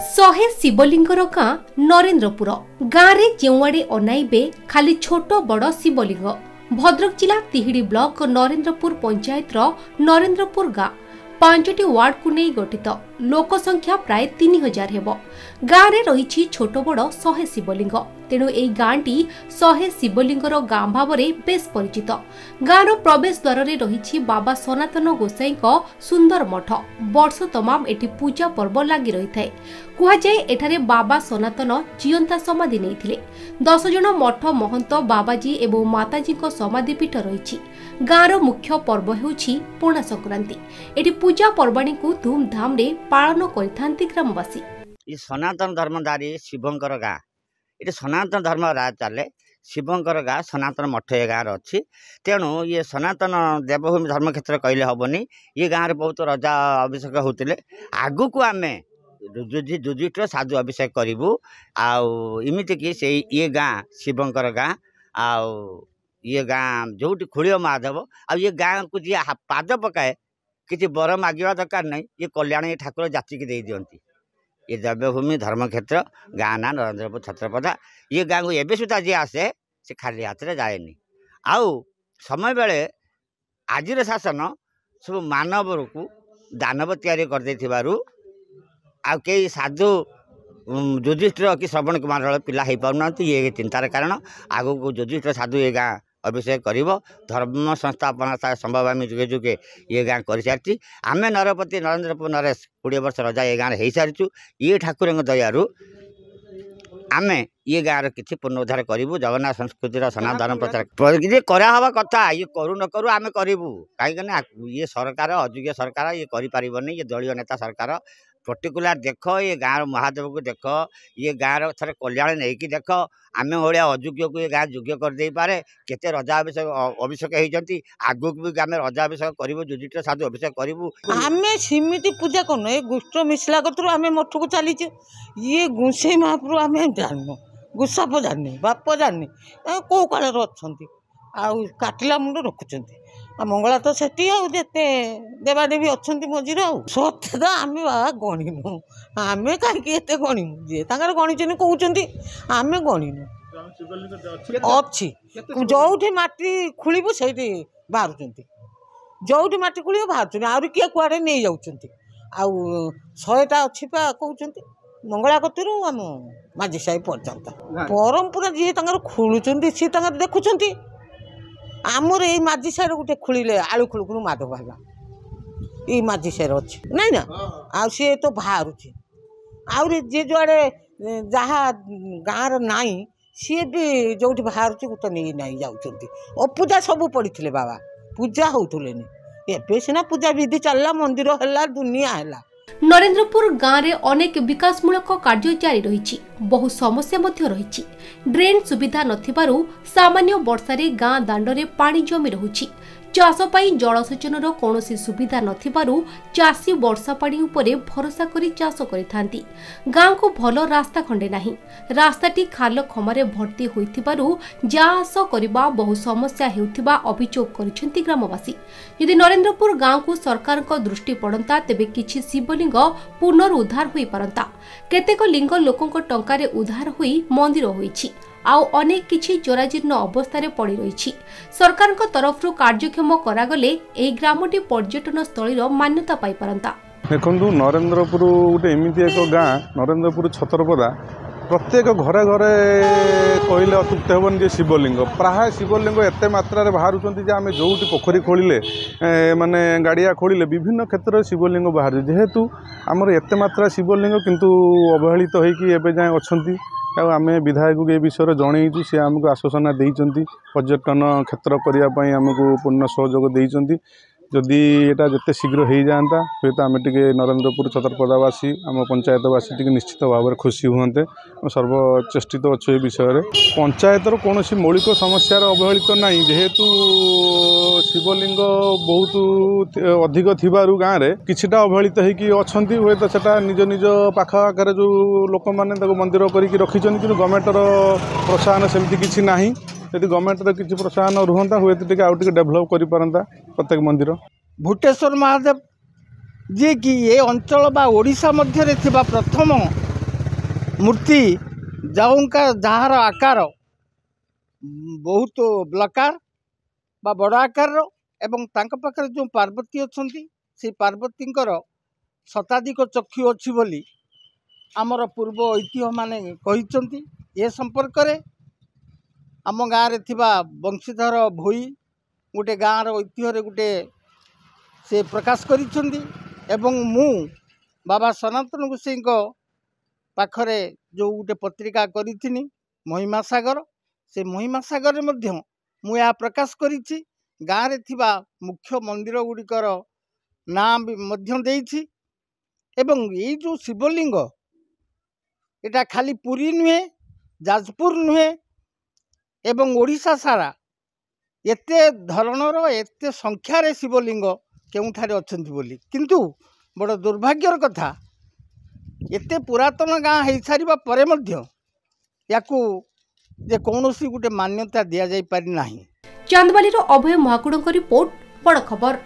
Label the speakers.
Speaker 1: शहे शिवलिंगर गाँ नरेन्द्रपुर गाँव में जोआड़े अनाइबे खाली छोट बड़ शिवलिंग। भद्रक जिला तिहिडी ब्लॉक नरेन्द्रपुर पंचायत नरेन्द्रपुर गाँ 5टी वार्ड को नहीं गठित लोक संख्या प्राय 3000 हेब। गाँव में रही छोट बड़ 100 शिवलिंग। तेणु यह गाँटी 100 शिवलिंगर गाँ भाव में बेस परिचित। गाँव प्रवेश द्वार में रही बाबा सनातन गोसाई सुंदर मठ। वर्ष तमाम एटी पूजा पर्व लगी रही है। कहुए एठारे बाबा सनातन जीवंता समाधि नहीं 10 जन मठ महंत बाबाजी एवं माताजी समाधिपीठ रही। गाँवर मुख्य पर्व होउछि पणा संक्रांति। एटी पूजा पर्वाणी को धूमधाम रे पालन करथांती ग्रामवासी।
Speaker 2: ये सनातन धर्मधारी शिवंकर गाँ ये सनातन धर्म राज चले शिवंकर गाँ सनातन मठ ये गाँव अच्छी। तेणु ये सनातन देवभूमि धर्म क्षेत्र कहले हेनी। ये गाँव में बहुत रजा अभिषेक होते आगु को आम युधिष्ठिर साधु अभिषेक करूँ आमती से ये गाँ शिवंकर गाँ आउ ये गाँ जो खोलियो महादेव आ ये गाँ को जी पाद पकाए किसी बर मांगा दरकार नहीं। ये कल्याण ठाकुर जाति की दे दियंती। ये देवभूमि धर्म क्षेत्र गाँ ना नरेन्द्रपुर छत्रपदा। ये गाँ को एवं सुधा जी आसे से खाली हाथ में जाएनि। आउ समय बेले आज शासन सब मानव को दानव तैयारी कर कई साधु युधिष्ठिर कि श्रवण कुमार पिला हो पाना। ये चिंतार कारण आगु को युधिष्ठिर साधु ये गाँ अभिषेक कर धर्म संस्थापना संभव आम जुगे जुगे ये गाँ कर सारी। आम नरपति नरेन्द्रपुर नरेश 20 वर्ष रजा ये गाँव हो सारी। ये ठाकुर दयारू आम ये गाँव किसी पुनरुद्धार करूँ। जगन्नाथ संस्कृतिर सनातन प्रचार ये करावा कथा ये करू न करूँ आम करूँ कहीं ये सरकार अयोग्य सरकार ये करें। ये दलीय नेता सरकार पर्टिकुलर देख ये गाँव महादेव को देख ये गाँव थे कल्याण नहीं कि देख आम भाया अयोग्य को ये गाँव योग्य कर दे पारे। केते रजा अभिषेक होती आगु भी आम रजा अभिषेक करूँ युधिष्ठिर साधु अभिषेक करूँ।
Speaker 3: आम सीमित पूजा करन ये गुष्ट मिसला कतु आम मठ को चलीचे। ये गुंसई महाप्रभु आम जानू गुसाप जानी बाप जानी कौ काल अच्छा काटिला मुंड रखुंट मंगला तो से आते देवादेवी अच्छा मझे सत्य तो आम बाबा गणिनु आम कहीं गणिमु जी गणिचनी कहते आम गणिनु अच्छी जो माटी खोलू से बाहर जो माटी खोल बाहर आहरी किए कुआड़े नहीं जाऊँच आउ 100टा अच्छी पा कहते मंगला कतु आम माझी साही पर्यंत परंपरा जी खोलुंट सी देखुं। आमर ये माझी साइड गोटे खोलिले आलू खुलुकुलु माधव बाबा ये माझी साइड अच्छी नहीं ना आ सी तो बाहर आहरी जी जुआड़े जहाँ गाँव नाई सी भी जो बाहर गोटे नहीं नहीं जाऊँच अपूजा सब पड़े बाबा पूजा होते एवं सीना पूजा विधि चलला मंदिर है दुनिया है।
Speaker 1: नरेन्द्रपुर गाँव में अनेक विकासमूलक कार्य जारी रही। बहु समस्या मध्य रही। ड्रेन सुविधा नथिबारु सामान्य वर्षारे गाँ दांडरे पानी जमी रहुछि। चाष पाई जलसेचनर कौनसी सुविधा नथिबारु चाषी वर्षा पानी उपरे भरोसा करी चाष करिथांती। गाँ को भल रास्ता खंडे नाही। रास्ताटी खाल खमारे भर्ती होइथिबारु जा आस करिबा बहु समस्या हेउथिबा अभियोग करिसेंती ग्रामवासी। यदि नरेन्द्रपुर गाँ को सरकार को दृष्टि पड़ता तेबे किछि शिवलिंग पुनरुद्धार होई पारंता। केतेक लिंग लोकंक टंकारे उद्धार होई मंदिर होईछि आउ अनेक किछि जराजीर्ण अवस्था पड़ी रही। सरकार तरफ कार्यक्षम करागले एही ग्रामटी पर्यटन स्थली मान्यता पाई पारंता।
Speaker 4: देखो नरेन्द्रपुर गोटे एमती एक गाँ नरेन्द्रपुर छतरपदा प्रत्येक घरे घरे कहले अत्युक्ति हेबन जे शिवलिंग प्राय शिवलिंग एत मात्रा बाहर आम जो पोखरी खोलिले माने गाड़िया खोलिले विभिन्न क्षेत्र में शिवलिंग बाहर जेहेतु आमर एत मात्रा शिवलिंग किंतु अवहेलित होइकी जाए अच्छी आम विधायक को ये विषय जनईचु सी आमको आश्वासना देइचंती पर्यटन क्षेत्र करने आमको पूर्ण सहयोग देइचंती। जदि एटा जिते शीघ्र हो जाता हुए तो आम टे नरेन्द्रपुर छतरपदावासी आम पंचायतवासी टी निश्चित भाव में खुशी हुए सर्वचेष्टित अच्छे ये विषय पंचायतर कौन मौलिक समस्यार अवहेलित नहीं जेहेतु शिवलिंग बहुत अधिक थिबारु गाँव में किछिटा अवहेलित होइकी अछंती हुए तो सेटा निज निज पाख आखरे जो लोक मैंने मंदिर करके रखिछन कि गवर्नमेंटर प्रोत्साहन सेमती किछि नाही। यदि गवर्नमेंटर किसी प्रोत्साहन रुहंता हुए तो आउ डेभलप कर पारंता प्रत्येक मंदिर।
Speaker 5: भूटेश्वर महादेव जी कि ये अंचल बा ओडिशा मध्य प्रथम मूर्ति जाऊँका जार आकार बहुत ब्लकार बा बड़ आकार एवं तांका पाखरे जो पार्वती अछंती से पार्वतींकर शताधिक चक्षु अच्छी बोली आमर पूर्व ऐतिह्य माने कहिचंती ए संपर्क रे आम गाँव रे थिबा वंशीधर भोई गोटे गाँव ऐतिह्य गोटे से प्रकाश करिछंती एवं मु बाबा सनातन गोसाई पाखरे जो गोटे पत्रिका करिथिनी महिमा सागर से महिमा सागर मध्य मु या प्रकाश करिछि गाँव रे थिबा मुख्य मंदिर गुड़िकर नाम मध्य देइछि एवं ये जो शिवलिंग एटा खाली पुरी नुहे जाजपुर नुहे एवं ओडिशा सारा एते धरणर एते संख्यार शिवलिंग केउठारे अछंती बोली किंतु बड़ दुर्भाग्यर कथा एते पुरातन गाँ हो सारिबा परे मध्य याकू जे कौनसी गोटे मान्यता दिया जाई पारि नाही।
Speaker 1: चांदबालीर अभय महाकुड़ों रिपोर्ट बड़ खबर।